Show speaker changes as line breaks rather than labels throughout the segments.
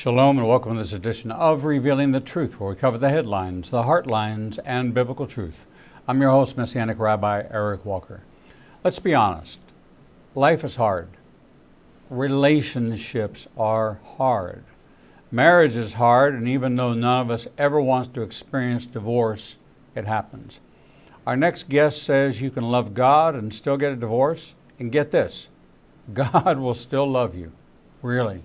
Shalom and welcome to this edition of Revealing the Truth, where we cover the headlines, the heartlines, and biblical truth. I'm your host, Messianic Rabbi Eric Walker. Let's be honest. Life is hard. Relationships are hard. Marriage is hard, and even though none of us ever wants to experience divorce, it happens. Our next guest says you can love God and still get a divorce. And get this, God will still love you. Really.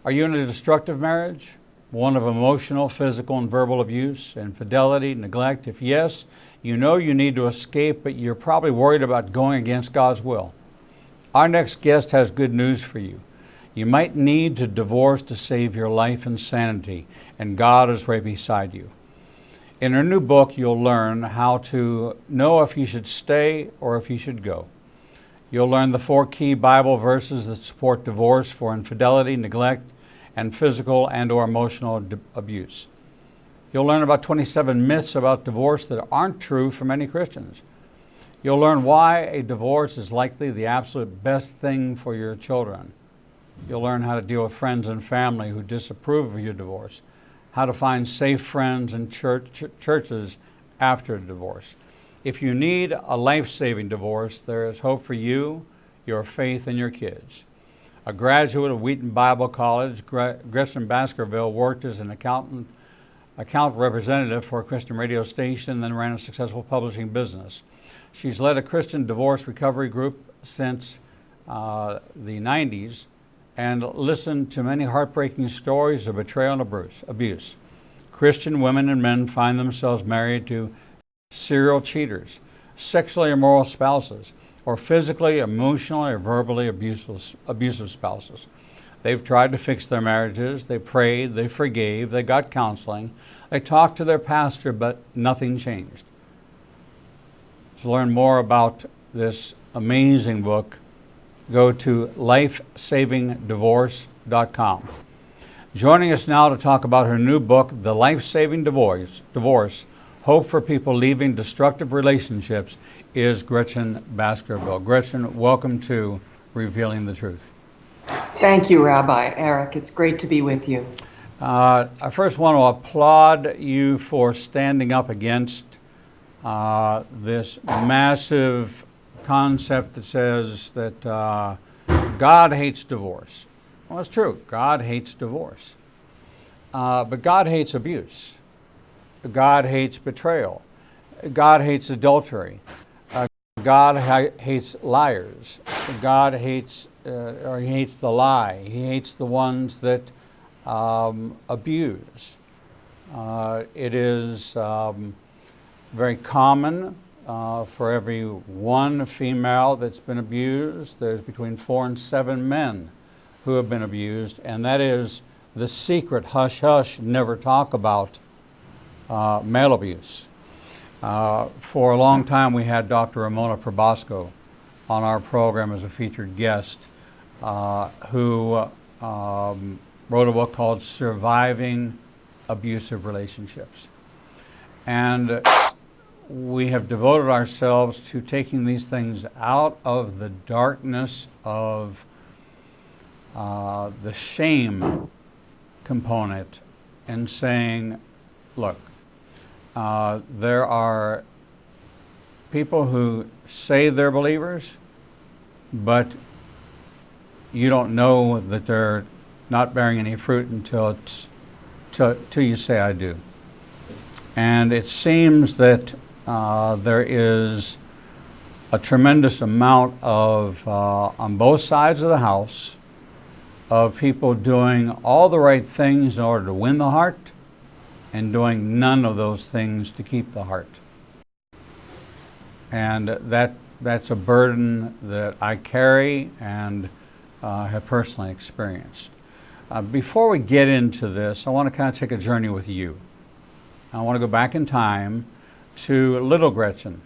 Are you in a destructive marriage? One of emotional, physical, and verbal abuse, infidelity, neglect? If yes, you know you need to escape, but you're probably worried about going against God's will. Our next guest has good news for you. You might need to divorce to save your life and sanity, and God is right beside you. In her new book, you'll learn how to know if you should stay or if you should go. You'll learn the 4 key Bible verses that support divorce for infidelity, neglect, and physical and or emotional abuse. You'll learn about 27 myths about divorce that aren't true for many Christians. You'll learn why a divorce is likely the absolute best thing for your children. You'll learn how to deal with friends and family who disapprove of your divorce, how to find safe friends and churches after a divorce. If you need a life-saving divorce, there is hope for you, your faith, and your kids. A graduate of Wheaton Bible College, Gretchen Baskerville worked as an account representative for a Christian radio station, then ran a successful publishing business. She's led a Christian divorce recovery group since the 90s and listened to many heartbreaking stories of betrayal and abuse. Christian women and men find themselves married to serial cheaters, sexually immoral spouses, or physically, emotionally, or verbally abusive spouses. They've tried to fix their marriages, they prayed, they forgave, they got counseling, they talked to their pastor, but nothing changed. To learn more about this amazing book, go to lifesavingdivorce.com. Joining us now to talk about her new book, The Life-Saving Divorce, Hope for People Leaving Destructive Relationships, is Gretchen Baskerville. Gretchen, welcome to Revealing the Truth.
Thank you, Rabbi Eric. It's great to be with you.
I first want to applaud you for standing up against this massive concept that says that God hates divorce. Well, it's true. God hates divorce. But God hates abuse. God hates betrayal. God hates adultery. God hates liars. God hates, He hates the lie. He hates the ones that abuse. It is very common for every one female that's been abused, there's between 4 and 7 men who have been abused, and that is the secret hush-hush, never talk about male abuse. For a long time, we had Dr. Ramona Probasco on our program as a featured guest, who wrote a book called Surviving Abusive Relationships. And we have devoted ourselves to taking these things out of the darkness of the shame component and saying, look, there are people who say they're believers, but you don't know that they're not bearing any fruit until you say I do. And it seems that there is a tremendous amount of, on both sides of the house, of people doing all the right things in order to win the heart and doing none of those things to keep the heart. And that's a burden that I carry and have personally experienced. Before we get into this, I want to kind of take a journey with you. I want to go back in time to little Gretchen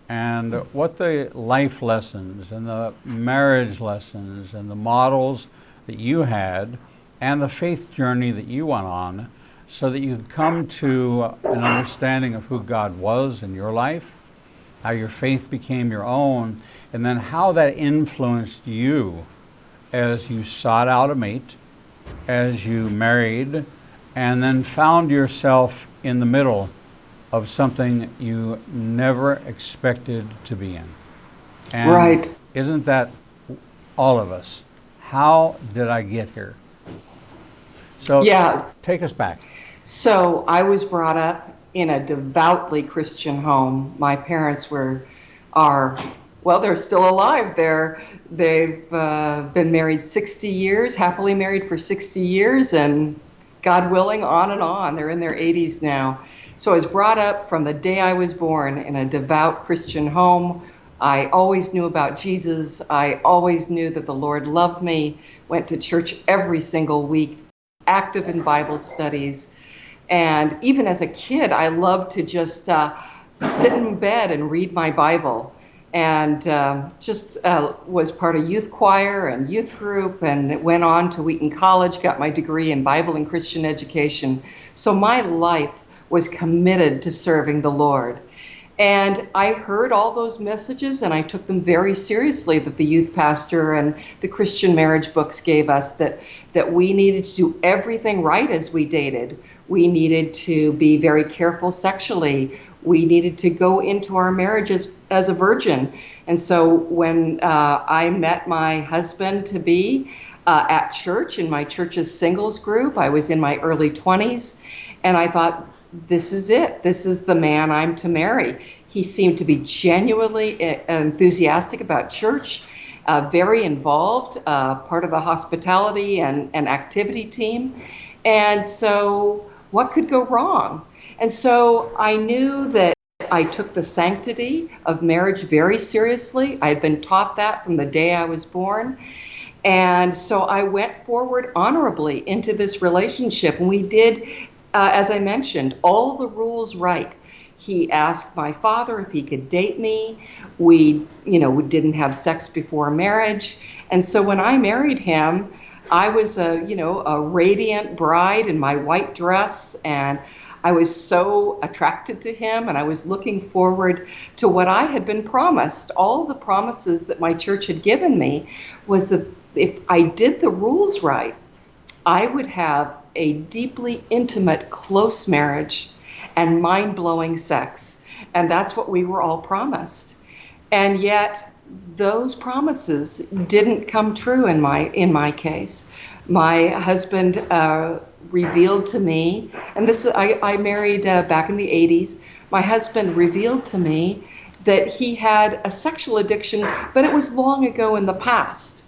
and what the life lessons and the marriage lessons and the models that you had and the faith journey that you went on so that you could come to an understanding of who God was in your life, how your faith became your own, and then how that influenced you as you sought out a mate as you married and then found yourself in the middle of something you never expected to be in. And
Right.
isn't that all of us? How did I get here? So
Yeah.
take us back.
So I was brought up in a devoutly Christian home. My parents they're still alive. They've been married 60 years, happily married for 60 years, and God willing, on and on. They're in their 80s now. So I was brought up from the day I was born in a devout Christian home. I always knew about Jesus. I always knew that the Lord loved me, went to church every single week, active in Bible studies. And even as a kid, I loved to just sit in bed and read my Bible. And was part of youth choir and youth group, and went on to Wheaton College, got my degree in Bible and Christian education. So my life was committed to serving the Lord. And I heard all those messages, and I took them very seriously, that the youth pastor and the Christian marriage books gave us, that we needed to do everything right as we dated. We needed to be very careful sexually. We needed to go into our marriages as a virgin. And so when I met my husband-to-be at church, in my church's singles group, I was in my early 20s, and I thought, this is it. This is the man I'm to marry. He seemed to be genuinely enthusiastic about church, very involved, part of the hospitality and activity team. And so what could go wrong? And so I knew that I took the sanctity of marriage very seriously. I had been taught that from the day I was born. And so I went forward honorably into this relationship. And we did, as I mentioned, all the rules right. He asked my father if he could date me. We didn't have sex before marriage. And so when I married him, I was a radiant bride in my white dress, and I was so attracted to him, and I was looking forward to what I had been promised. All the promises that my church had given me was that if I did the rules right, I would have a deeply intimate, close marriage and mind-blowing sex. And that's what we were all promised. And yet those promises didn't come true in my case. My husband revealed to me, and I married back in the 80s. My husband revealed to me that he had a sexual addiction, but it was long ago in the past.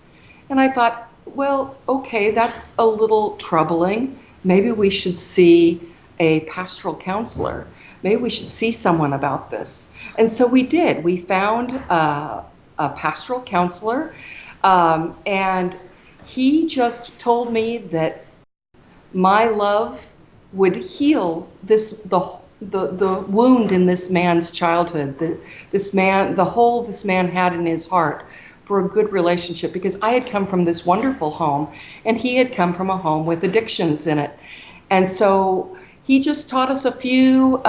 And I thought, well, okay, that's a little troubling. Maybe we should see a pastoral counselor. Maybe we should see someone about this. And so we did. We found a pastoral counselor, and he just told me that my love would heal the wound in this man's childhood, the hole this man had in his heart for a good relationship, because I had come from this wonderful home and he had come from a home with addictions in it. And so he just taught us a few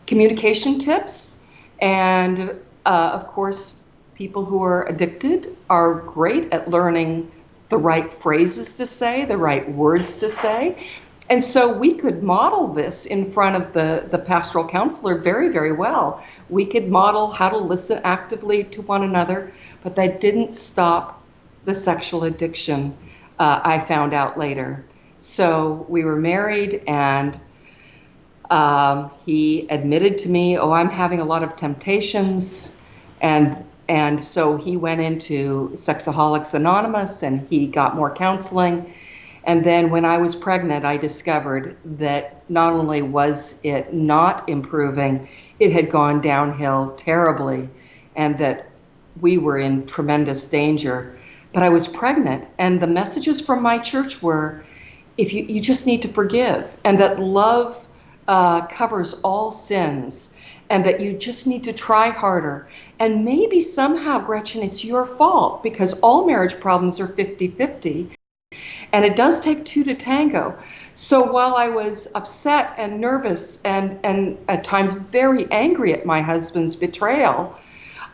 communication tips. And of course, people who are addicted are great at learning the right phrases to say, the right words to say. And so we could model this in front of the pastoral counselor very, very well. We could model how to listen actively to one another, but that didn't stop the sexual addiction, I found out later. So we were married, and he admitted to me, I'm having a lot of temptations. And so he went into Sexaholics Anonymous, and he got more counseling. And then when I was pregnant, I discovered that not only was it not improving, it had gone downhill terribly, and that we were in tremendous danger. But I was pregnant, and the messages from my church were, if you just need to forgive, and that love covers all sins, and that you just need to try harder. And maybe somehow, Gretchen, it's your fault, because all marriage problems are 50-50. And it does take two to tango. So while I was upset and nervous and at times very angry at my husband's betrayal,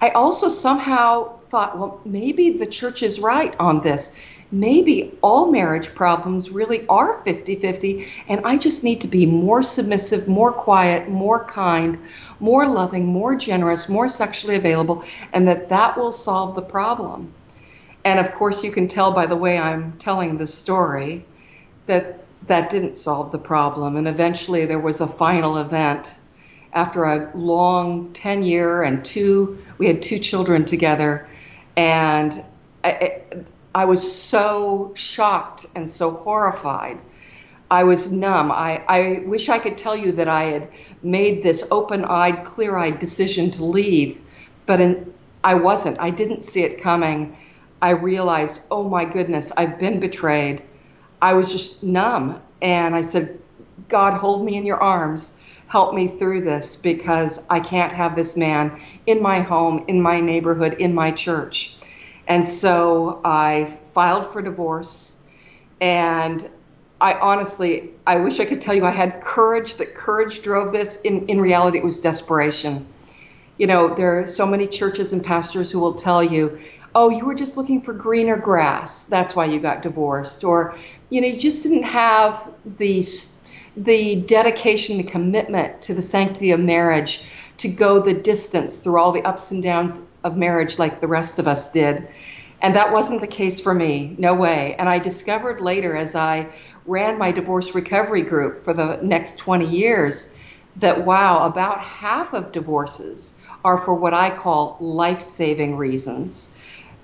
I also somehow thought, well, maybe the church is right on this. Maybe all marriage problems really are 50-50, and I just need to be more submissive, more quiet, more kind, more loving, more generous, more sexually available, and that will solve the problem. And of course, you can tell by the way I'm telling the story that didn't solve the problem. And eventually there was a final event after a long 10-year and we had two children together. And I was so shocked and so horrified. I was numb. I wish I could tell you that I had made this open-eyed, clear-eyed decision to leave, but I wasn't. I didn't see it coming. I realized, oh my goodness, I've been betrayed. I was just numb. And I said, God, hold me in your arms. Help me through this, because I can't have this man in my home, in my neighborhood, in my church. And so I filed for divorce. And I wish I could tell you I had courage, that courage drove this. In reality, it was desperation. You know, there are so many churches and pastors who will tell you, oh, you were just looking for greener grass, that's why you got divorced. Or, you know, you just didn't have the dedication, the commitment to the sanctity of marriage to go the distance through all the ups and downs of marriage like the rest of us did. And that wasn't the case for me, no way. And I discovered later, as I ran my divorce recovery group for the next 20 years, that wow, about half of divorces are for what I call life-saving reasons.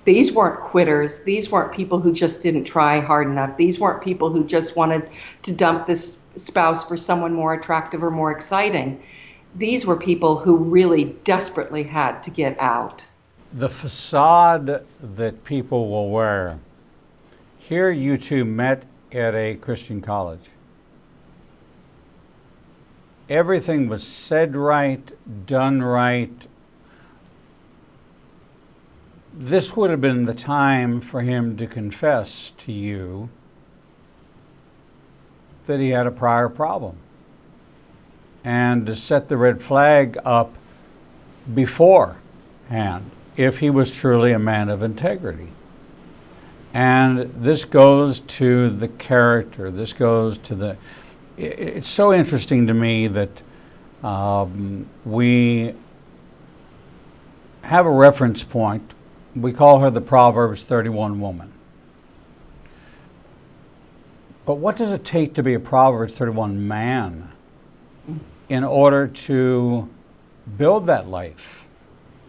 These weren't quitters. These weren't people who just didn't try hard enough. These weren't people who just wanted to dump this spouse for someone more attractive or more exciting. These were people who really desperately had to get out.
The facade that people will wear. Here you two met at a Christian college. Everything was said right, done right. This would have been the time for him to confess to you that he had a prior problem and to set the red flag up beforehand if he was truly a man of integrity. And this goes to the character. This goes to the... It's so interesting to me that we have a reference point. We call her the Proverbs 31 woman. But what does it take to be a Proverbs 31 man in order to build that life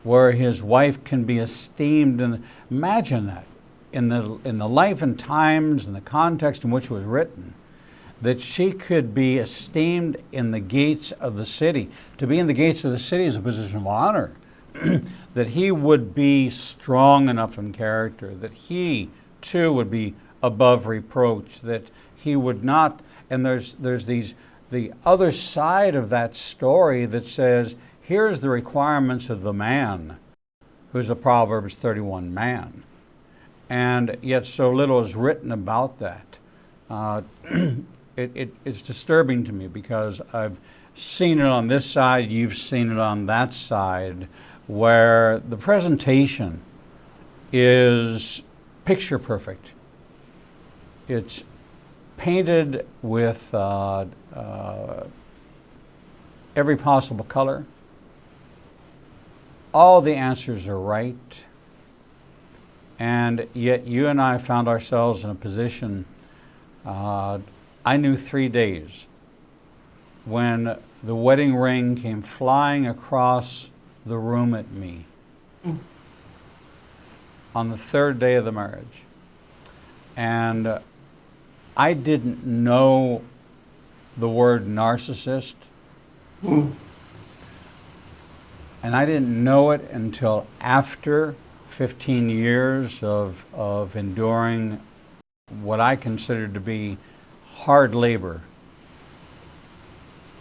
where his wife can be esteemed? And imagine that in the life and times and the context in which it was written, that she could be esteemed in the gates of the city. To be in the gates of the city is a position of honor. That he would be strong enough in character, that he too would be above reproach, that he would not, and there's the other side of that story that says, here's the requirements of the man who's a Proverbs 31 man. And yet so little is written about that. It's disturbing to me because I've seen it on this side, you've seen it on that side, where the presentation is picture perfect. It's painted with every possible color. All the answers are right. And yet you and I found ourselves in a position, I knew 3 days when the wedding ring came flying across the room at me on the third day of the marriage. And I didn't know the word narcissist. And I didn't know it until after 15 years of enduring what I considered to be hard labor,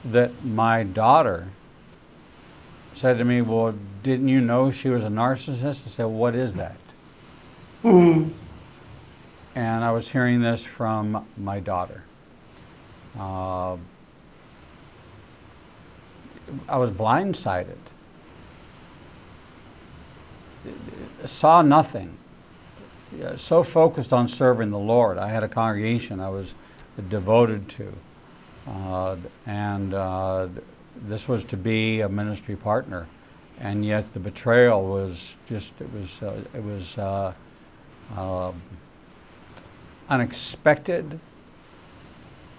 that my daughter said to me, well, didn't you know she was a narcissist? I said, what is that? And I was hearing this from my daughter. I was blindsided. saw nothing. So focused on serving the Lord. I had a congregation I was devoted to, and this was to be a ministry partner, and yet the betrayal was just, it was unexpected,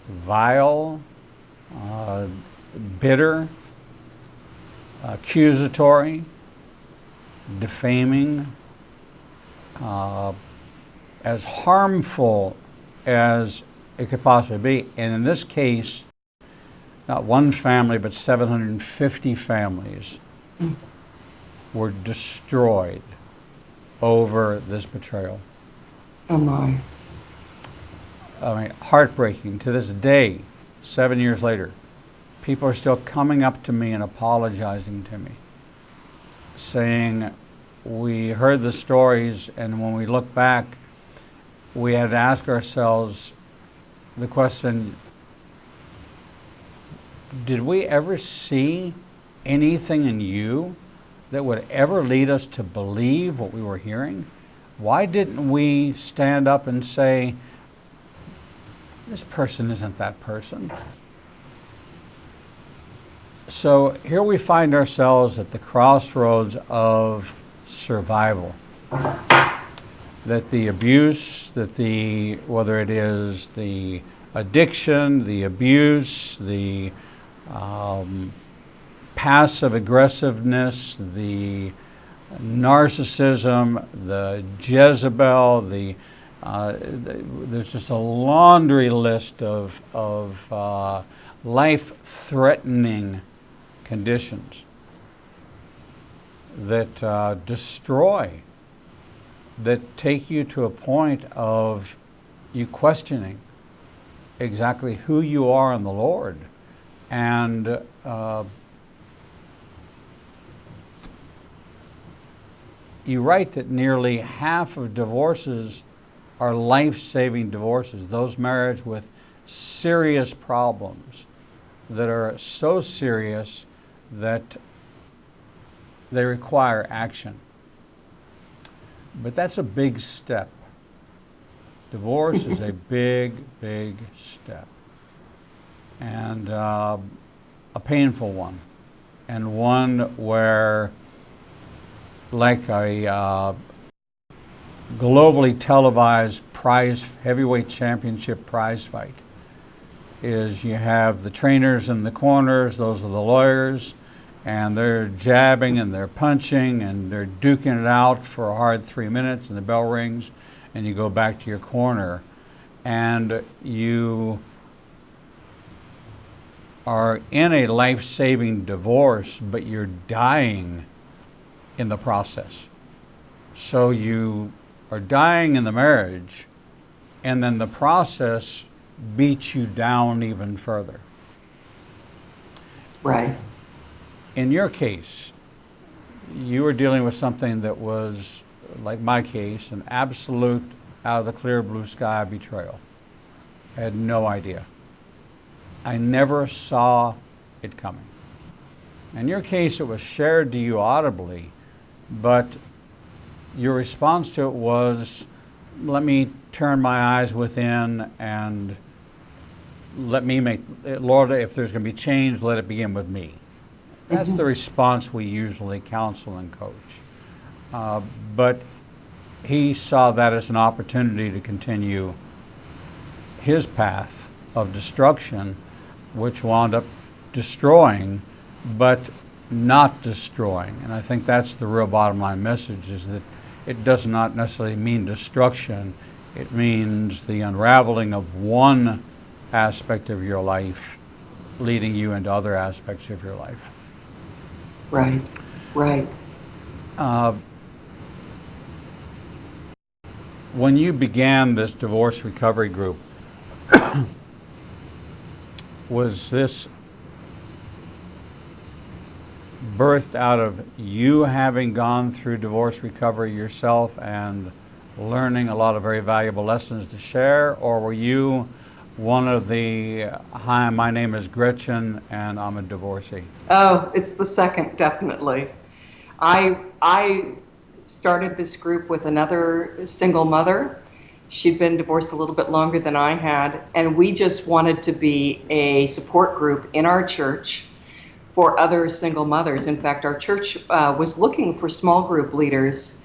vile, bitter, accusatory, defaming, as harmful as it could possibly be. And in this case, not one family, but 750 families were destroyed over this betrayal.
Oh my.
I mean, heartbreaking. To this day, 7 years later, people are still coming up to me and apologizing to me, saying, we heard the stories, and when we look back, we had to ask ourselves the question, did we ever see anything in you that would ever lead us to believe what we were hearing? Why didn't we stand up and say, this person isn't that person? So here we find ourselves at the crossroads of survival. That the abuse, whether it is the addiction, the abuse, the passive aggressiveness, the narcissism, the Jezebel, there's just a laundry list of life-threatening conditions that destroy, that take you to a point of you questioning exactly who you are in the Lord. And you write that nearly half of divorces are life-saving divorces, those marriages with serious problems that are so serious that they require action. But that's a big step. Divorce is a big, big step. And a painful one. And one where, like a globally televised heavyweight championship prize fight, is you have the trainers in the corners, those are the lawyers, and they're jabbing and they're punching and they're duking it out for a hard 3 minutes, and the bell rings and you go back to your corner, and you are in a life-saving divorce, but you're dying in the process. So you are dying in the marriage, and then the process beats you down even further.
Right.
In your case, you were dealing with something that was, like my case, an absolute out of the clear blue sky betrayal. I had no idea. I never saw it coming. In your case, it was shared to you audibly, but your response to it was, let me turn my eyes within and let me make, Lord, if there's going to be change, let it begin with me. That's the response we usually counsel and coach. But he saw that as an opportunity to continue his path of destruction, which wound up destroying, but not destroying. And I think that's the real bottom line message, is that it does not necessarily mean destruction. It means the unraveling of one aspect of your life, leading you into other aspects of your life.
Right, right.
When you began this divorce recovery group, was this birthed out of you having gone through divorce recovery yourself and learning a lot of very valuable lessons to share, or were you one of the, hi, my name is Gretchen and I'm a divorcee?
Oh, it's the second, definitely. I started this group with another single mother. She'd been divorced a little bit longer than I had, and we just wanted to be a support group in our church for other single mothers. In fact, our church was looking for small group leaders,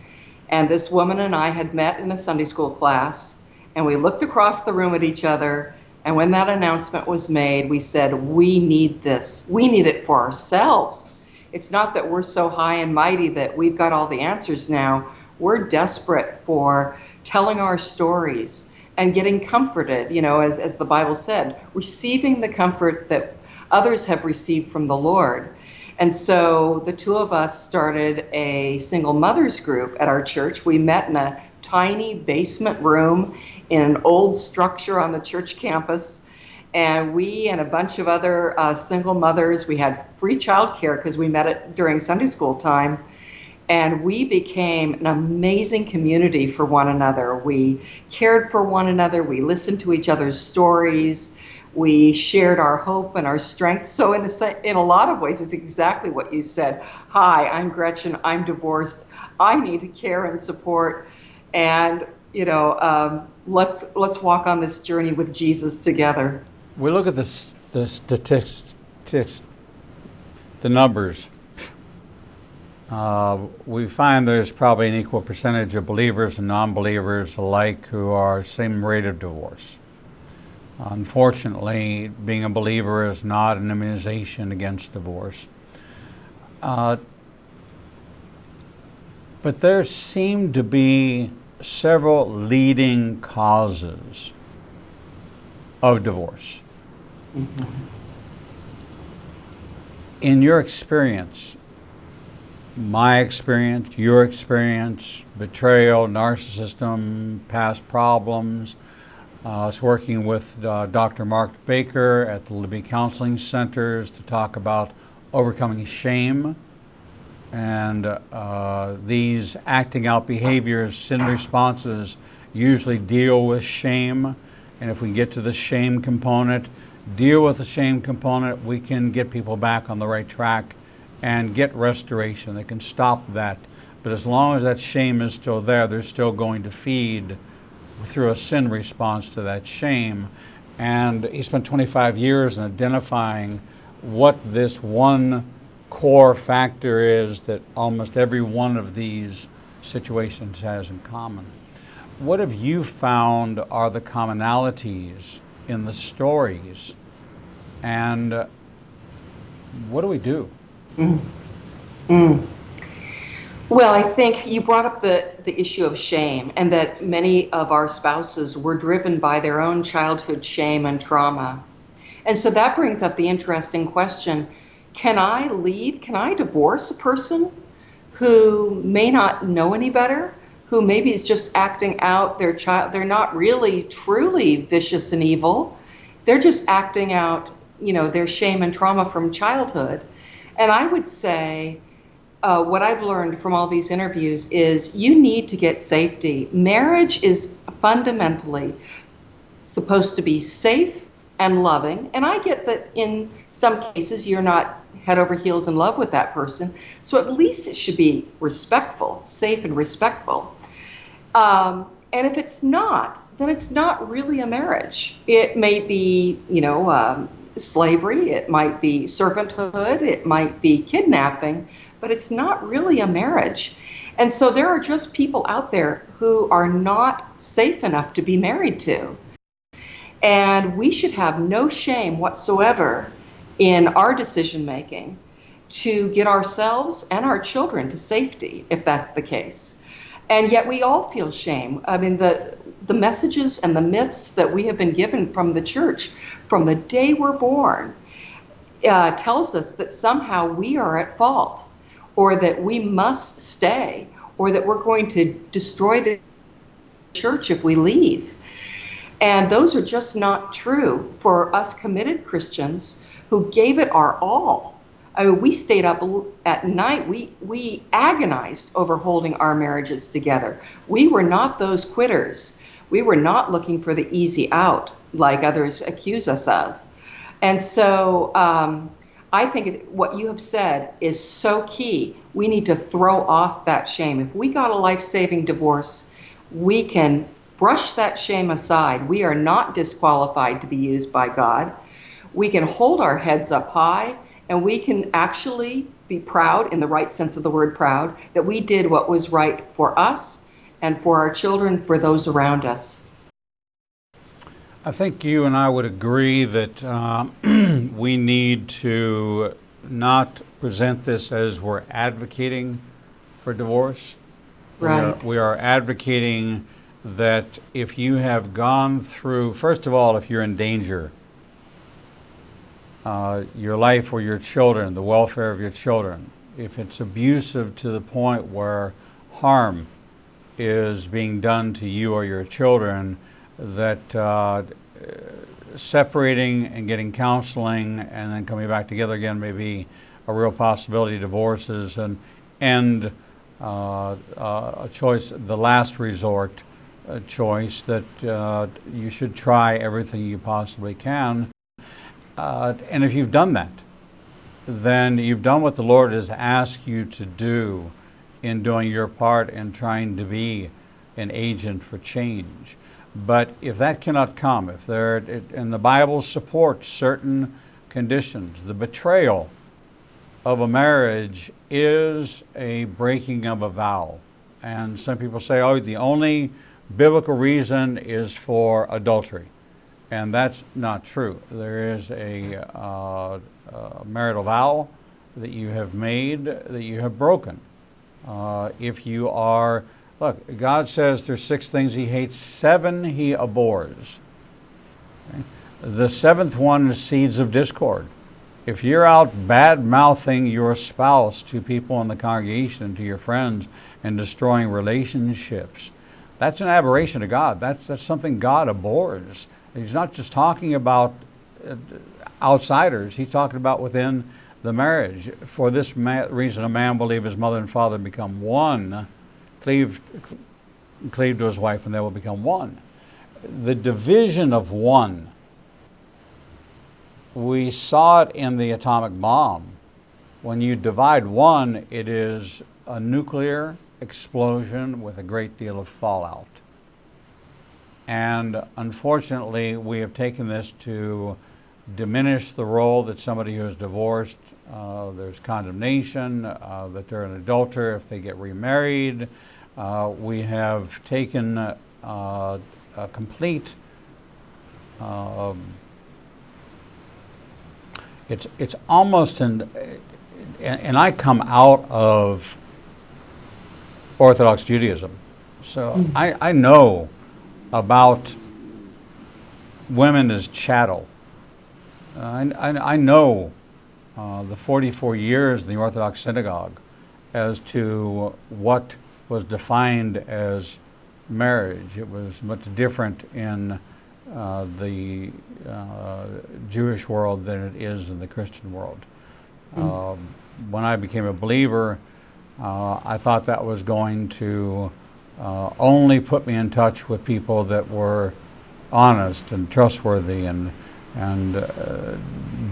and this woman and I had met in a Sunday school class, and we looked across the room at each other, and when that announcement was made, we said, we need this. We need it for ourselves. It's not that we're so high and mighty that we've got all the answers now. We're desperate for telling our stories and getting comforted, as the Bible said, receiving the comfort that others have received from the Lord. And so the two of us started a single mothers group at our church. We met in a tiny basement room in an old structure on the church campus. And we and a bunch of other single mothers, we had free childcare because we met it during Sunday school time. And we became an amazing community for one another. We cared for one another. We listened to each other's stories. We shared our hope and our strength. So in a lot of ways, it's exactly what you said. Hi, I'm Gretchen. I'm divorced. I need care and support. And, let's walk on this journey with Jesus together.
We look at the statistics, the numbers. We find there's probably an equal percentage of believers and non-believers alike who are same rate of divorce. Unfortunately, being a believer is not an immunization against divorce. But there seem to be several leading causes of divorce. Mm-hmm. In your experience, my experience, your experience, betrayal, narcissism, past problems. I was working with Dr. Mark Baker at the Libby Counseling Centers to talk about overcoming shame and these acting out behaviors, sin responses usually deal with shame. And if we get to the shame component, deal with the shame component, we can get people back on the right track and get restoration. They can stop that. But as long as that shame is still there, they're still going to feed through a sin response to that shame. And he spent 25 years in identifying what this one core factor is that almost every one of these situations has in common. What have you found are the commonalities in the stories, and what do we do?
Mm. Mm. Well, I think you brought up the issue of shame, and that many of our spouses were driven by their own childhood shame and trauma. And so that brings up the interesting question, can I divorce a person who may not know any better, who maybe is just acting out their child? They're not really truly vicious and evil. They're just acting out, their shame and trauma from childhood. And I would say, what I've learned from all these interviews is you need to get safety. Marriage is fundamentally supposed to be safe and loving. And I get that in some cases you're not head over heels in love with that person. So at least it should be respectful, safe and respectful. And if it's not, then it's not really a marriage. It may be, slavery, it might be servanthood, it might be kidnapping, but it's not really a marriage. And so there are just people out there who are not safe enough to be married to. And we should have no shame whatsoever in our decision making to get ourselves and our children to safety, if that's the case. And yet we all feel shame. I mean, the messages and the myths that we have been given from the church from the day we're born tells us that somehow we are at fault, or that we must stay, or that we're going to destroy the church if we leave. And those are just not true for us committed Christians who gave it our all. I mean, we stayed up at night. We agonized over holding our marriages together. We were not those quitters. We were not looking for the easy out like others accuse us of. And so I think what you have said is so key. We need to throw off that shame. If we got a life-saving divorce, we can brush that shame aside. We are not disqualified to be used by God. We can hold our heads up high, and we can actually be proud, in the right sense of the word proud, that we did what was right for us and for our children, for those around us.
I think you and I would agree that we need to not present this as we're advocating for divorce.
Right.
We are advocating that if you have gone through, first of all, if you're in danger, your life or your children, the welfare of your children, if it's abusive to the point where harm is being done to you or your children, that separating and getting counseling and then coming back together again may be a real possibility. Divorce is an end, a choice, the last resort choice that you should try everything you possibly can. And if you've done that, then you've done what the Lord has asked you to do in doing your part in trying to be an agent for change. But if that cannot come, if there, and the Bible supports certain conditions, the betrayal of a marriage is a breaking of a vow. And some people say, oh, the only biblical reason is for adultery. And that's not true. There is a marital vow that you have made that you have broken. If you are, look, God says there's 6 things He hates, 7 He abhors. Okay? The 7th one is seeds of discord. If you're out bad-mouthing your spouse to people in the congregation, to your friends, and destroying relationships, that's an aberration to God. That's something God abhors. He's not just talking about outsiders. He's talking about within the marriage. For this reason, a man will leave his mother and father and become one, cleave to his wife, and they will become one. The division of one, we saw it in the atomic bomb. When you divide one, it is a nuclear explosion with a great deal of fallout. And unfortunately, we have taken this to diminish the role that somebody who is divorced, there's condemnation, that they're an adulterer if they get remarried. We have taken a complete, it's almost and I come out of Orthodox Judaism, so I know about women as chattel. I know the 44 years in the Orthodox synagogue as to what was defined as marriage. It was much different in the Jewish world than it is in the Christian world. When I became a believer, I thought that was going to only put me in touch with people that were honest and trustworthy and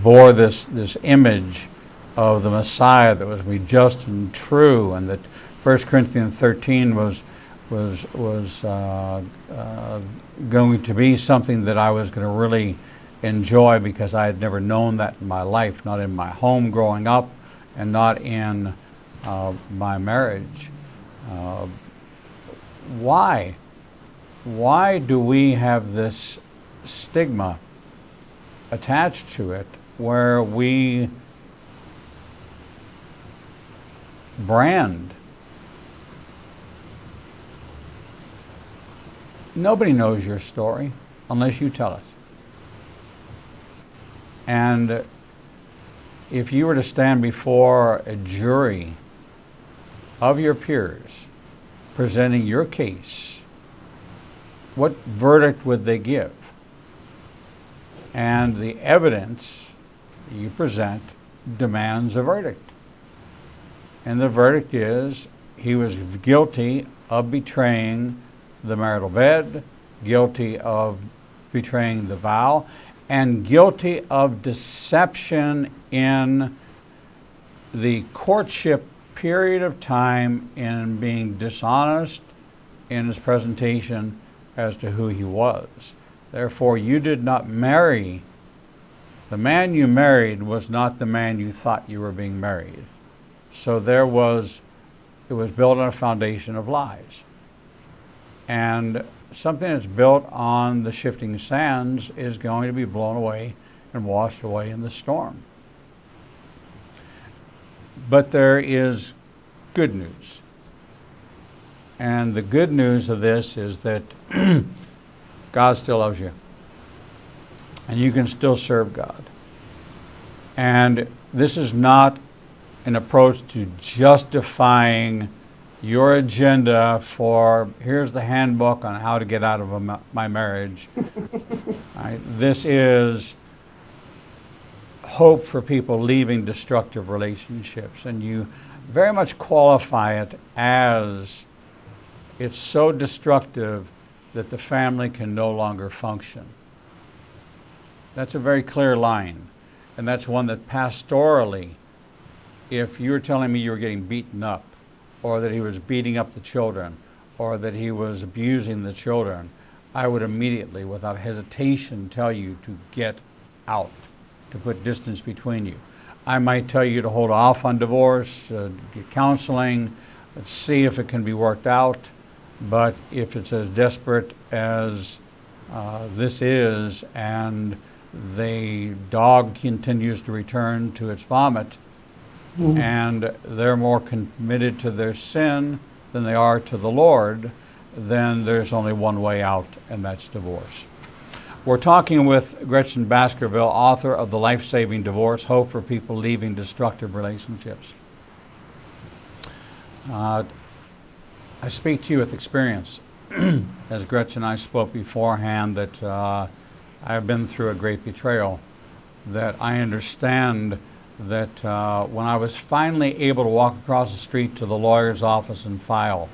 bore this image of the Messiah that was to be just and true, and that 1 Corinthians 13 was going to be something that I was going to really enjoy, because I had never known that in my life, not in my home growing up, and not in my marriage. Why? Why do we have this stigma attached to it where we brand? Nobody knows your story unless you tell it. And if you were to stand before a jury of your peers presenting your case, what verdict would they give? And the evidence you present demands a verdict. And the verdict is he was guilty of betraying the marital bed, guilty of betraying the vow, and guilty of deception in the courtship period of time, in being dishonest in his presentation as to who he was. Therefore, you did not marry. The man you married was not the man you thought you were being married. So it was built on a foundation of lies. And something that's built on the shifting sands is going to be blown away and washed away in the storm. But there is good news. And the good news of this is that God still loves you. And you can still serve God. And this is not an approach to justifying your agenda for, here's the handbook on how to get out of my marriage. Right? This is hope for people leaving destructive relationships. And you very much qualify it as it's so destructive that the family can no longer function. That's a very clear line. And that's one that pastorally, if you were telling me you were getting beaten up, or that he was beating up the children, or that he was abusing the children, I would immediately, without hesitation, tell you to get out, to put distance between you. I might tell you to hold off on divorce, get counseling, see if it can be worked out. But if it's as desperate as this is, and the dog continues to return to its vomit, and they're more committed to their sin than they are to the Lord, then there's only one way out, and that's divorce. We're talking with Gretchen Baskerville, author of The Life-Saving Divorce, Hope for People Leaving Destructive Relationships. I speak to you with experience. As Gretchen and I spoke beforehand, that I have been through a great betrayal, that I understand that when I was finally able to walk across the street to the lawyer's office and file,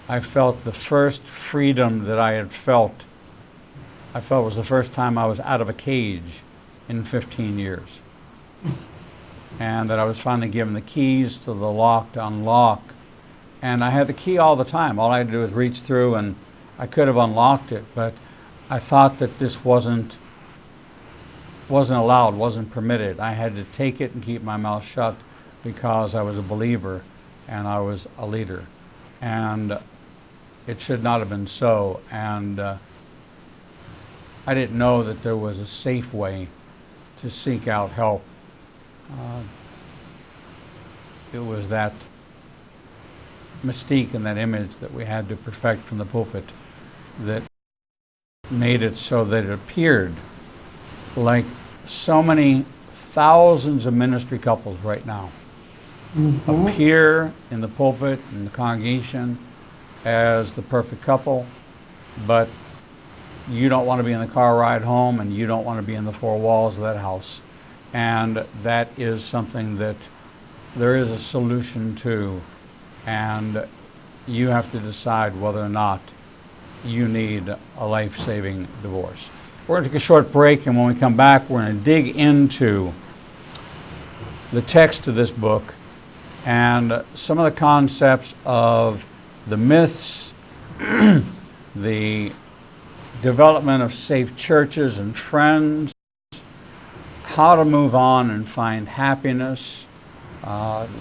I felt the first freedom that I had felt. I felt it was the first time I was out of a cage in 15 years. And that I was finally given the keys to the lock to unlock. And I had the key all the time. All I had to do was reach through, and I could have unlocked it, but I thought that this wasn't allowed, wasn't permitted. I had to take it and keep my mouth shut because I was a believer and I was a leader. And it should not have been so. And I didn't know that there was a safe way to seek out help. It was that mystique and that image that we had to perfect from the pulpit that made it so that it appeared like so many thousands of ministry couples right now appear in the pulpit, in the congregation, as the perfect couple, but you don't want to be in the car ride home, and you don't want to be in the four walls of that house. And that is something that there is a solution to, and you have to decide whether or not you need a life-saving divorce. We're going to take a short break, and when we come back, we're going to dig into the text of this book and some of the concepts of the myths, the development of safe churches and friends, how to move on and find happiness,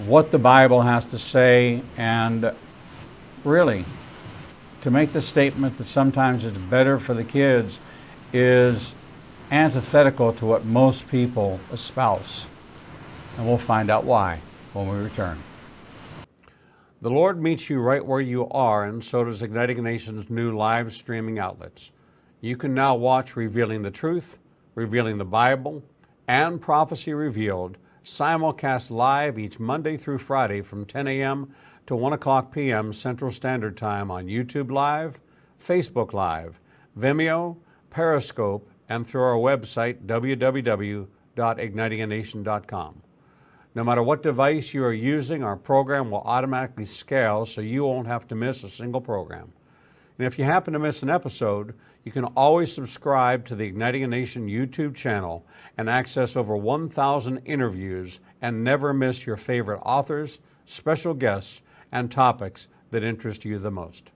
what the Bible has to say, and really to make the statement that sometimes it's better for the kids is antithetical to what most people espouse. And we'll find out why when we return. The Lord meets you right where you are, and so does Igniting a Nation's new live streaming outlets. You can now watch Revealing the Truth, Revealing the Bible, and Prophecy Revealed simulcast live each Monday through Friday from 10 a.m. to 1 o'clock p.m. Central Standard Time on YouTube Live, Facebook Live, Vimeo, Periscope, and through our website, www.ignitinganation.com. No matter what device you are using, our program will automatically scale so you won't have to miss a single program. And if you happen to miss an episode, you can always subscribe to the Igniting a Nation YouTube channel and access over 1,000 interviews and never miss your favorite authors, special guests, and topics that interest you the most.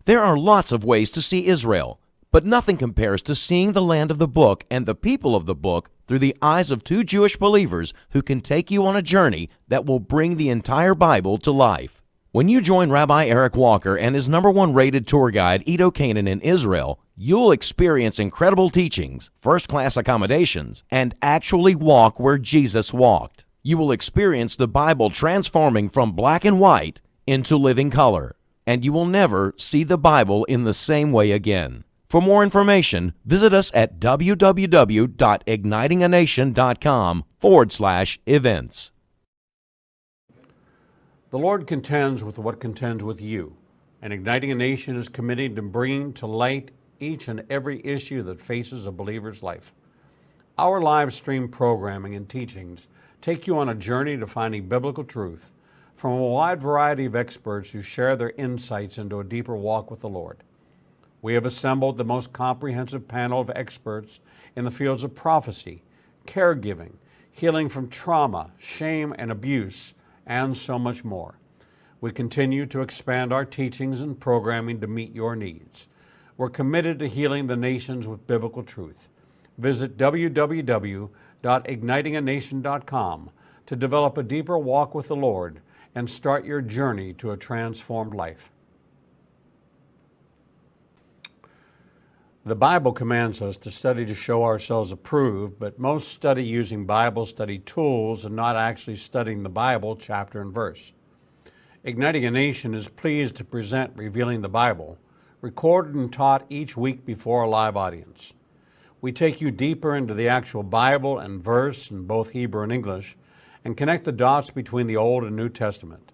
There are lots of ways to see Israel, but nothing compares to seeing the land of the book and the people of the book through the eyes of two Jewish believers who can take you on a journey that will bring the entire Bible to life. When you join Rabbi Eric Walker and his #1 rated tour guide, Edo Canaan, in Israel, you'll experience incredible teachings, first-class accommodations, and actually walk where Jesus walked. You will experience the Bible transforming from black and white into living color, and you will never see the Bible in the same way again. For more information, visit us at www.ignitinganation.com/events.
The Lord contends with what contends with you, and Igniting a Nation is committed to bringing to light each and every issue that faces a believer's life. Our live stream programming and teachings take you on a journey to finding biblical truth from a wide variety of experts who share their insights into a deeper walk with the Lord. We have assembled the most comprehensive panel of experts in the fields of prophecy, caregiving, healing from trauma, shame, and abuse, and so much more. We continue to expand our teachings and programming to meet your needs. We're committed to healing the nations with biblical truth. Visit www.ignitinganation.com to develop a deeper walk with the Lord and start your journey to a transformed life. The Bible commands us to study to show ourselves approved, but most study using Bible study tools and not actually studying the Bible chapter and verse. Igniting a Nation is pleased to present Revealing the Bible, recorded and taught each week before a live audience. We take you deeper into the actual Bible and verse in both Hebrew and English, and connect the dots between the Old and New Testament.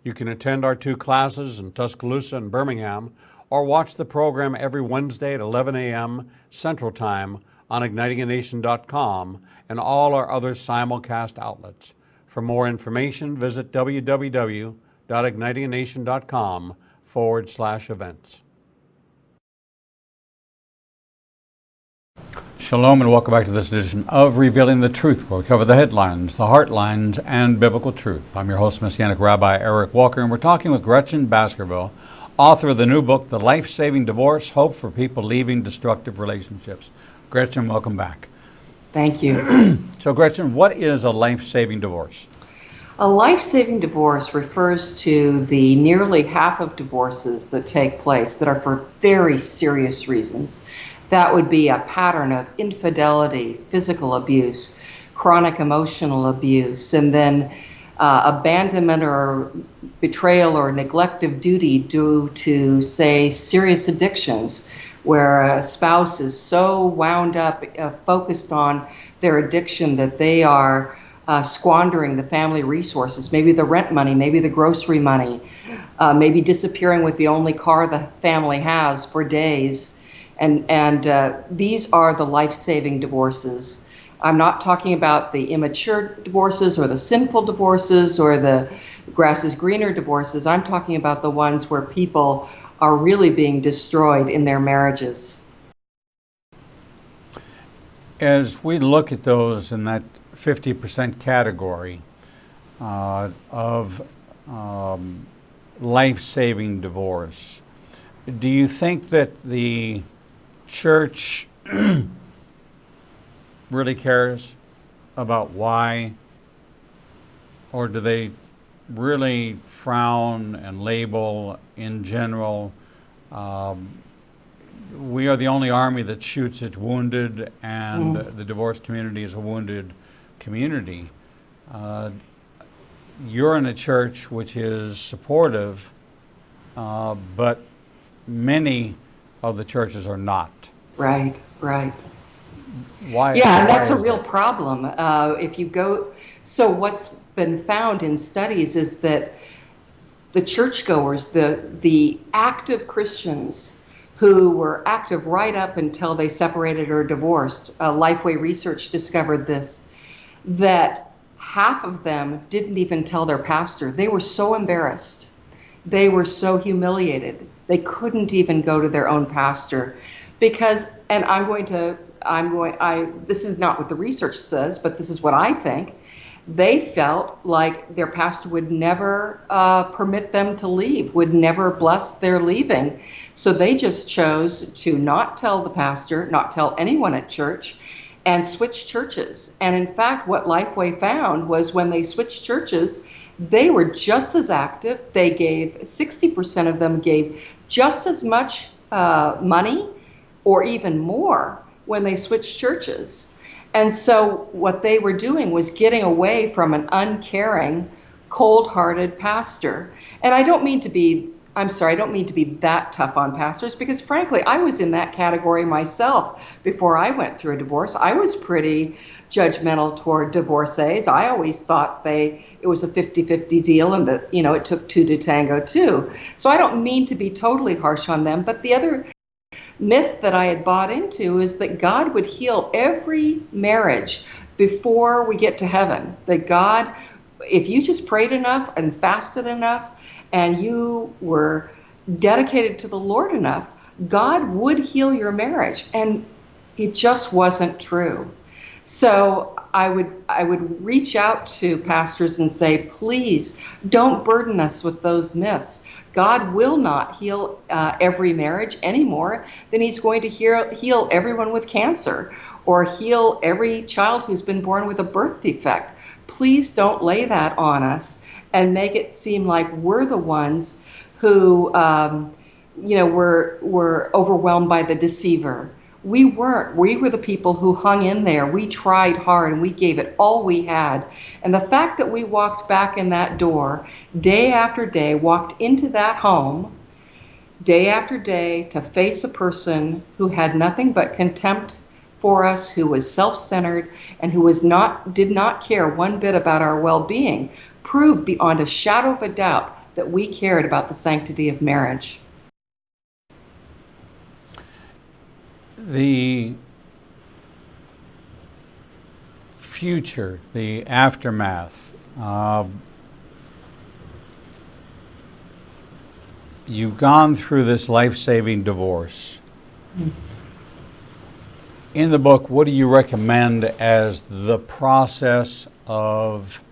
You can attend our 2 classes in Tuscaloosa and Birmingham, or watch the program every Wednesday at 11 a.m. Central Time on ignitinganation.com and all our other simulcast outlets. For more information, visit www.ignitinganation.com/events. Shalom and welcome back to this edition of Revealing the Truth, where we cover the headlines, the heartlines, and biblical truth. I'm your host, Messianic Rabbi Eric Walker, and we're talking with Gretchen Baskerville, author of the new book, The Life-Saving Divorce, Hope for People Leaving Destructive Relationships. Gretchen, welcome back.
Thank you.
So Gretchen, what is a life-saving divorce?
A life-saving divorce refers to the nearly half of divorces that take place that are for very serious reasons. That would be a pattern of infidelity, physical abuse, chronic emotional abuse, and then abandonment or betrayal or neglect of duty due to, say, serious addictions, where a spouse is so wound up, focused on their addiction that they are squandering the family resources, maybe the rent money, maybe the grocery money, maybe disappearing with the only car the family has for days. And these are the life-saving divorces. I'm not talking about the immature divorces or the sinful divorces or the grass is greener divorces. I'm talking about the ones where people are really being destroyed in their marriages.
As we look at those in that 50% category of life-saving divorce, do you think that the church really cares about why, or do they really frown and label in general? We are the only army that shoots its wounded, and the divorce community is a wounded community. You're in a church which is supportive, but many of the churches are not.
Right, right.
Why?
Yeah, and
why
that's a
is
real
that?
problem. If you go, so what's been found in studies is that the churchgoers, the active Christians who were active right up until they separated or divorced, Lifeway Research discovered this, that half of them didn't even tell their pastor. They were so embarrassed they were so humiliated. They couldn't even go to their own pastor because, and this is not what the research says, but this is what I think. They felt like their pastor would never permit them to leave, would never bless their leaving. So they just chose to not tell the pastor, not tell anyone at church, and switch churches. And in fact, what Lifeway found was when they switched churches, they were just as active. They gave, 60% of them gave just as much money or even more when they switched churches. And so what they were doing was getting away from an uncaring, cold-hearted pastor. And I don't mean to be that tough on pastors, because frankly, I was in that category myself before I went through a divorce. I was pretty judgmental toward divorcees. I always thought it was a 50-50 deal and that, it took two to tango too. So I don't mean to be totally harsh on them, but the other myth that I had bought into is that God would heal every marriage before we get to heaven. That God, if you just prayed enough and fasted enough and you were dedicated to the Lord enough, God would heal your marriage. And it just wasn't true. So I would reach out to pastors and say, please don't burden us with those myths. God will not heal every marriage any more than he's going to heal everyone with cancer or heal every child who's been born with a birth defect. Please don't lay that on us and make it seem like we're the ones who, were overwhelmed by the deceiver. We weren't. We were the people who hung in there. We tried hard and we gave it all we had. And the fact that we walked back in that door day after day, walked into that home day after day to face a person who had nothing but contempt for us, who was self-centered, and who did not care one bit about our well-being, proved beyond a shadow of a doubt that we cared about the sanctity of marriage.
The future, the aftermath. You've gone through this life-saving divorce. In the book, what do you recommend as the process of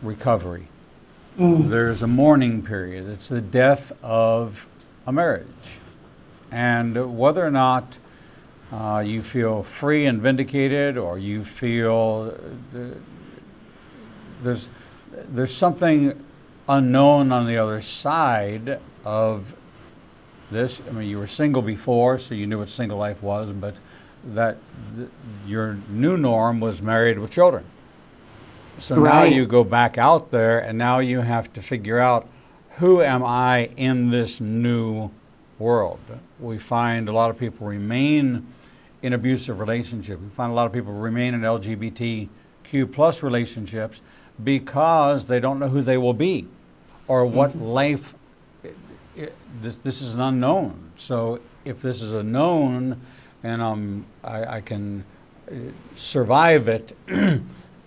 recovery? There's a mourning period. It's the death of a marriage. And whether or not you feel free and vindicated, or you feel there's something unknown on the other side of this. I mean, you were single before, so you knew what single life was, but your new norm was married with children. So
right.
Now you go back out there, and now you have to figure out, who am I in this new world? We find a lot of people remain in abusive relationships. We find a lot of people remain in LGBTQ plus relationships because they don't know who they will be or what life. This is an unknown. So if this is a known, and I can survive it,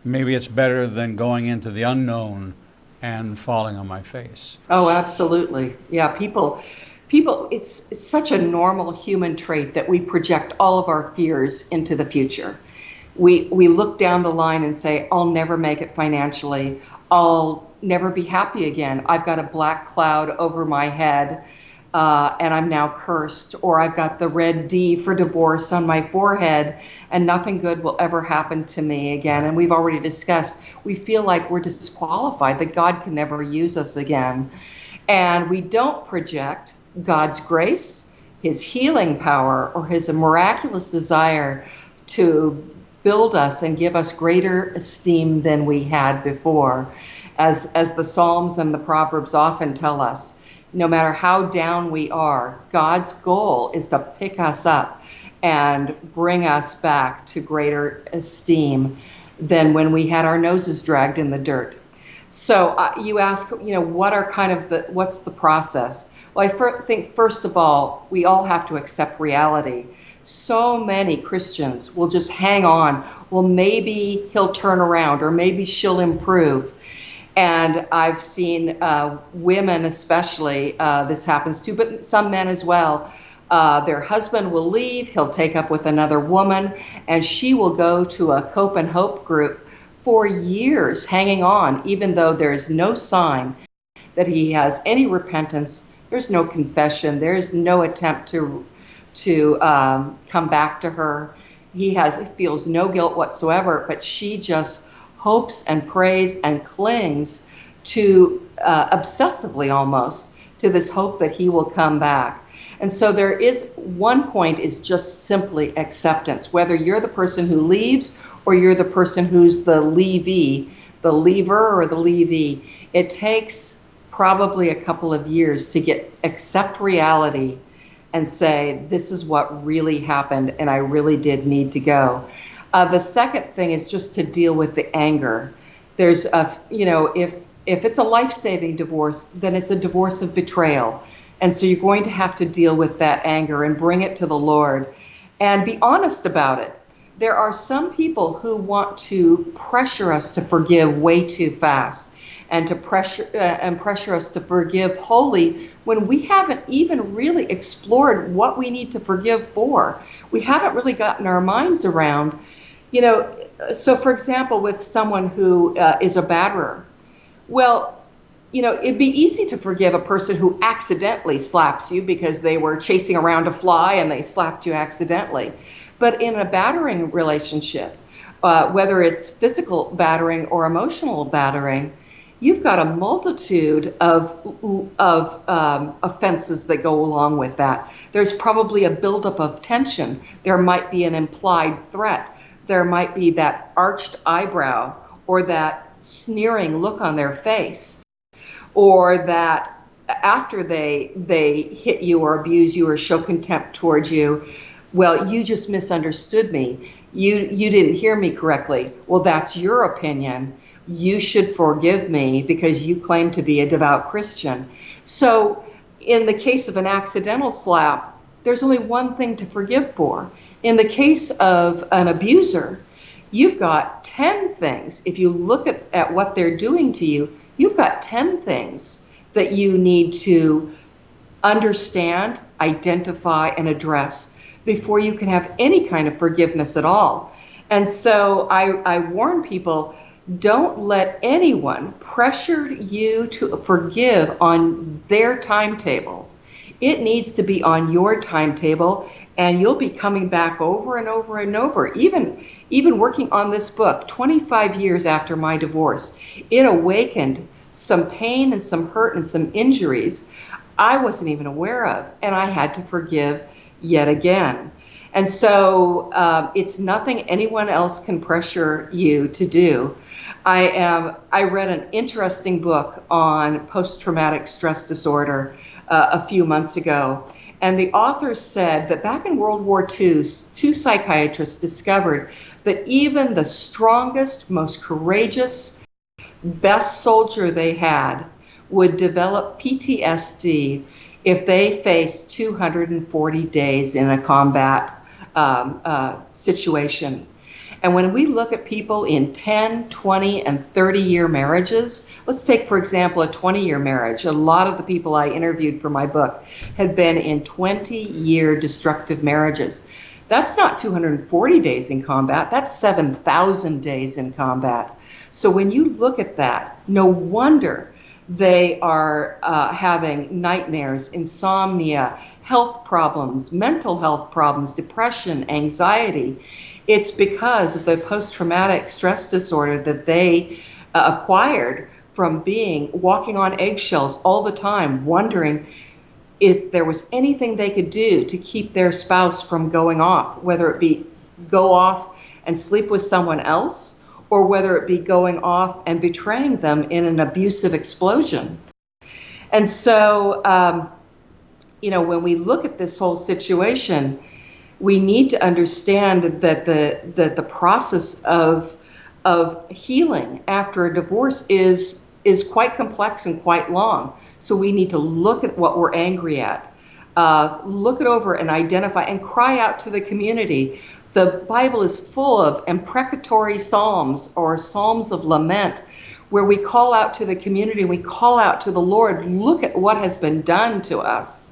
maybe it's better than going into the unknown and falling on my face.
Oh, absolutely. Yeah, people, it's such a normal human trait that we project all of our fears into the future. We look down the line and say, I'll never make it financially. I'll never be happy again. I've got a black cloud over my head, and I'm now cursed. Or I've got the red D for divorce on my forehead, and nothing good will ever happen to me again. And we've already discussed, we feel like we're disqualified, that God can never use us again. And we don't project God's grace, his healing power, or his miraculous desire to build us and give us greater esteem than we had before. As the Psalms and the Proverbs often tell us, no matter how down we are, God's goal is to pick us up and bring us back to greater esteem than when we had our noses dragged in the dirt. So you ask, what's the process? Well, I think, first of all, we all have to accept reality. So many Christians will just hang on. Well, maybe he'll turn around, or maybe she'll improve. And I've seen women especially, this happens to, but some men as well. Their husband will leave, he'll take up with another woman, and she will go to a Cope and Hope group for years, hanging on, even though there's no sign that he has any repentance. There's no confession. There's no attempt to come back to her. He feels no guilt whatsoever, but she just hopes and prays and clings to obsessively almost to this hope that he will come back. And so there is one point is just simply acceptance, whether you're the person who leaves or you're the person who's the leavee, the leaver or the leavee. It takes probably a couple of years to accept reality and say, this is what really happened and I really did need to go. The second thing is just to deal with the anger. There's if it's a life-saving divorce, then it's a divorce of betrayal. And so you're going to have to deal with that anger and bring it to the Lord and be honest about it. There are some people who want to pressure us to forgive way too fast and to pressure us to forgive wholly when we haven't even really explored what we need to forgive for. We haven't really gotten our minds around, so for example, with someone who is a batterer, well, it'd be easy to forgive a person who accidentally slaps you because they were chasing around a fly and they slapped you accidentally. But in a battering relationship, whether it's physical battering or emotional battering, you've got a multitude of offenses that go along with that. There's probably a buildup of tension. There might be an implied threat. There might be that arched eyebrow or that sneering look on their face, or that after they hit you or abuse you or show contempt towards you, well, you just misunderstood me. You didn't hear me correctly. Well, that's your opinion. You should forgive me because you claim to be a devout Christian. So in the case of an accidental slap, there's only one thing to forgive for. In the case of an abuser, you've got 10 things. If you look at what they're doing to you, you've got 10 things that you need to understand, identify, and address before you can have any kind of forgiveness at all. And so I warn people, don't let anyone pressure you to forgive on their timetable. It needs to be on your timetable, and you'll be coming back over and over and over. Even working on this book, 25 years after my divorce, it awakened some pain and some hurt and some injuries I wasn't even aware of, and I had to forgive yet again. And so it's nothing anyone else can pressure you to do. I read an interesting book on post-traumatic stress disorder a few months ago, and the author said that back in World War II, 2 psychiatrists discovered that even the strongest, most courageous, best soldier they had would develop PTSD if they faced 240 days in a combat situation. And when we look at people in 10, 20, and 30-year marriages, let's take, for example, a 20-year marriage. A lot of the people I interviewed for my book had been in 20-year destructive marriages. That's not 240 days in combat, that's 7,000 days in combat. So when you look at that, no wonder they are having nightmares, insomnia, health problems, mental health problems, depression, anxiety. It's because of the post-traumatic stress disorder that they acquired from walking on eggshells all the time, wondering if there was anything they could do to keep their spouse from going off, whether it be go off and sleep with someone else, or whether it be going off and betraying them in an abusive explosion. And so, when we look at this whole situation, we need to understand that the process of healing after a divorce is quite complex and quite long. So we need to look at what we're angry at, look it over and identify and cry out to the community. The Bible is full of imprecatory psalms or psalms of lament where we call out to the community, we call out to the Lord, look at what has been done to us.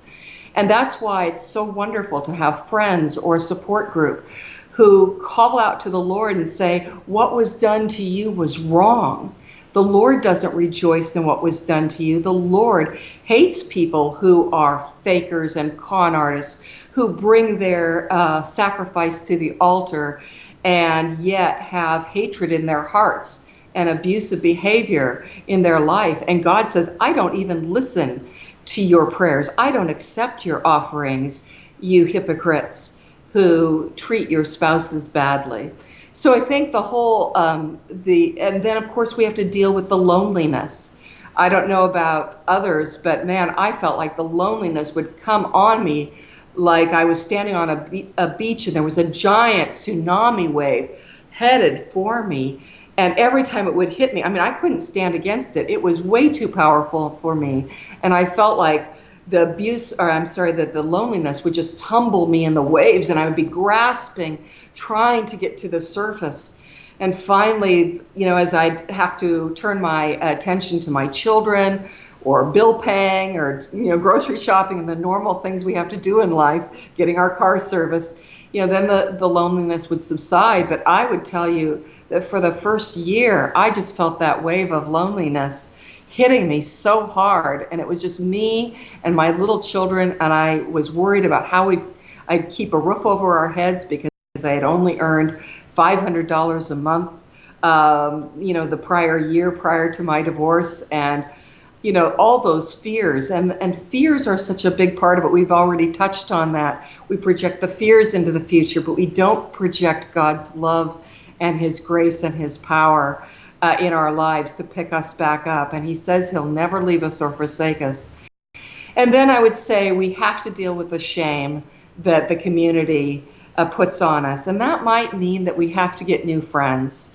And that's why it's so wonderful to have friends or a support group who call out to the Lord and say, what was done to you was wrong. The Lord doesn't rejoice in what was done to you. The Lord hates people who are fakers and con artists, who bring their sacrifice to the altar and yet have hatred in their hearts and abusive behavior in their life. And God says, I don't even listen to your prayers. I don't accept your offerings, you hypocrites who treat your spouses badly. So I think the whole, and then of course we have to deal with the loneliness. I don't know about others, but man, I felt like the loneliness would come on me like I was standing on a beach and there was a giant tsunami wave headed for me. And every time it would hit me, I mean, I couldn't stand against it. It was way too powerful for me. And I felt like the loneliness would just tumble me in the waves, and I would be grasping, trying to get to the surface. And finally, as I'd have to turn my attention to my children or bill paying or, grocery shopping and the normal things we have to do in life, getting our car serviced, then the loneliness would subside. But I would tell you that for the first year, I just felt that wave of loneliness hitting me so hard. And it was just me and my little children. And I was worried about how I'd keep a roof over our heads because I had only earned $500 a month, the prior year prior to my divorce. And all those fears, and fears are such a big part of it. We've already touched on that. We project the fears into the future, but we don't project God's love and his grace and his power in our lives to pick us back up. And he says he'll never leave us or forsake us. And then I would say we have to deal with the shame that the community puts on us. And that might mean that we have to get new friends.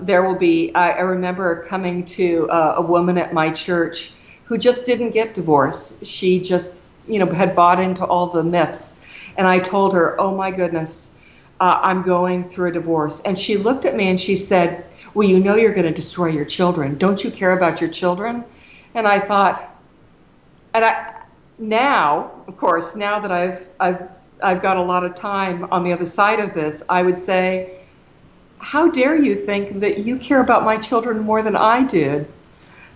There will be, I remember coming to a woman at my church who just didn't get divorced. She just, had bought into all the myths. And I told her, oh my goodness, I'm going through a divorce. And she looked at me and she said, well, you're going to destroy your children. Don't you care about your children? And I thought, now, of course, now that I've got a lot of time on the other side of this, I would say, how dare you think that you care about my children more than I did?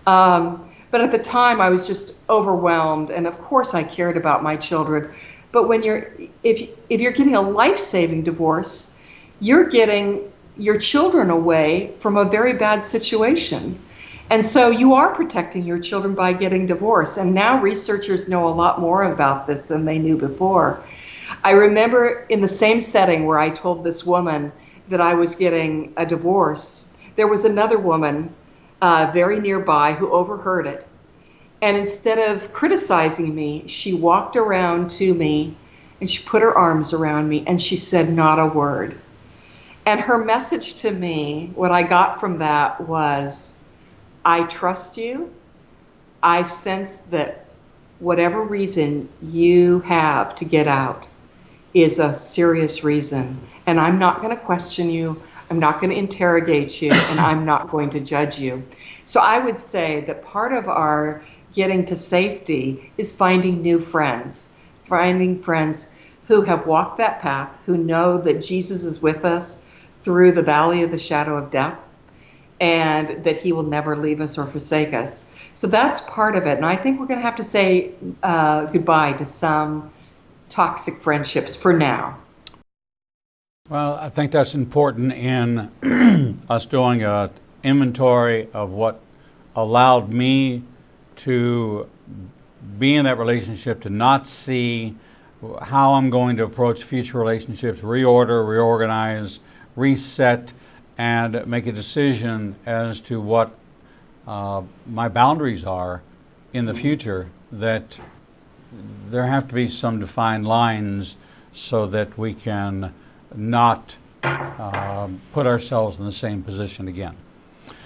But at the time, I was just overwhelmed, and of course, I cared about my children. But if you're getting a life-saving divorce, you're getting your children away from a very bad situation, and so you are protecting your children by getting divorced. And now researchers know a lot more about this than they knew before. I remember in the same setting where I told this woman that I was getting a divorce, there was another woman very nearby who overheard it. And instead of criticizing me, she walked around to me and she put her arms around me and she said not a word. And her message to me, what I got from that was, I trust you. I sense that whatever reason you have to get out is a serious reason. And I'm not going to question you. I'm not going to interrogate you. And I'm not going to judge you. So I would say that part of our getting to safety is finding new friends, finding friends who have walked that path, who know that Jesus is with us through the valley of the shadow of death, and that he will never leave us or forsake us. So that's part of it. And I think we're going to have to say goodbye to some toxic friendships for now.
Well, I think that's important in us doing an inventory of what allowed me to be in that relationship, to not see how I'm going to approach future relationships, reorder, reorganize, reset, and make a decision as to what my boundaries are in the future, that there have to be some defined lines so that we can not put ourselves in the same position again.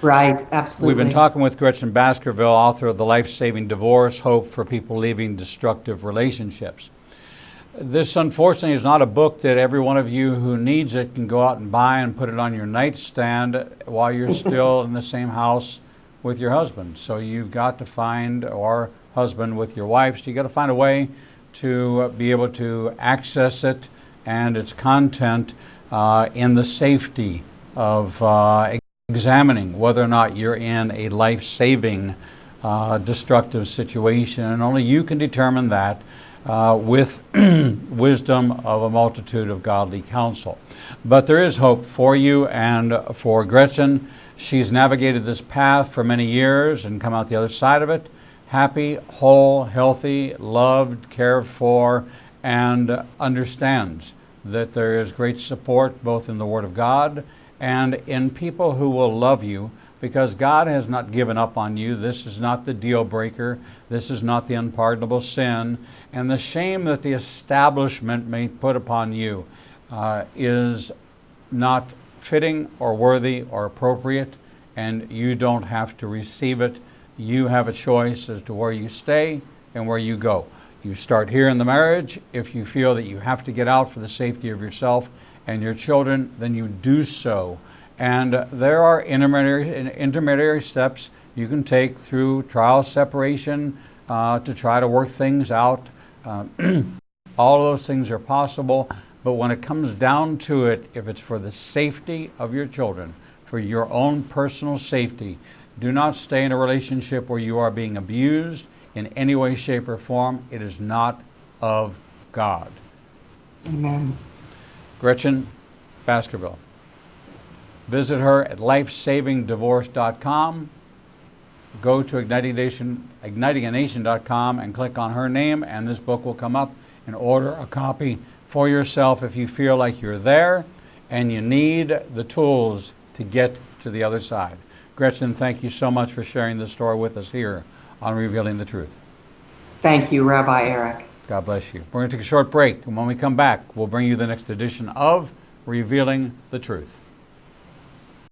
Right, absolutely.
We've been talking with Gretchen Baskerville, author of The Life-Saving Divorce, Hope for People Leaving Destructive Relationships. This, unfortunately, is not a book that every one of you who needs it can go out and buy and put it on your nightstand while you're still in the same house with your husband. So you've got to find, or husband with your wife, so you got to find a way to be able to access it and its content in the safety of examining whether or not you're in a life-saving destructive situation, and only you can determine that with wisdom of a multitude of godly counsel. But there is hope for you and for Gretchen. She's navigated this path for many years and come out the other side of it happy, whole, healthy, loved, cared for, and understands that there is great support both in the Word of God and in people who will love you, because God has not given up on you. This is not the deal breaker. This is not the unpardonable sin. And the shame that the establishment may put upon you is not fitting or worthy or appropriate, and you don't have to receive it. You have a choice as to where you stay and where you go. You start here in the marriage. If you feel that you have to get out for the safety of yourself and your children, then you do so. And there are intermediary steps you can take through trial separation to try to work things out. All of those things are possible, but when it comes down to it, if it's for the safety of your children, for your own personal safety, do not stay in a relationship where you are being abused in any way, shape, or form. It is not of God.
Amen.
Gretchen Baskerville. Visit her at lifesavingdivorce.com. Go to ignitinganation.com and click on her name, and this book will come up, and order a copy for yourself if you feel like you're there and you need the tools to get to the other side. Gretchen, thank you so much for sharing this story with us here on Revealing the Truth.
Thank you, Rabbi Eric.
God bless you. We're going to take a short break, and when we come back, we'll bring you the next edition of Revealing the Truth.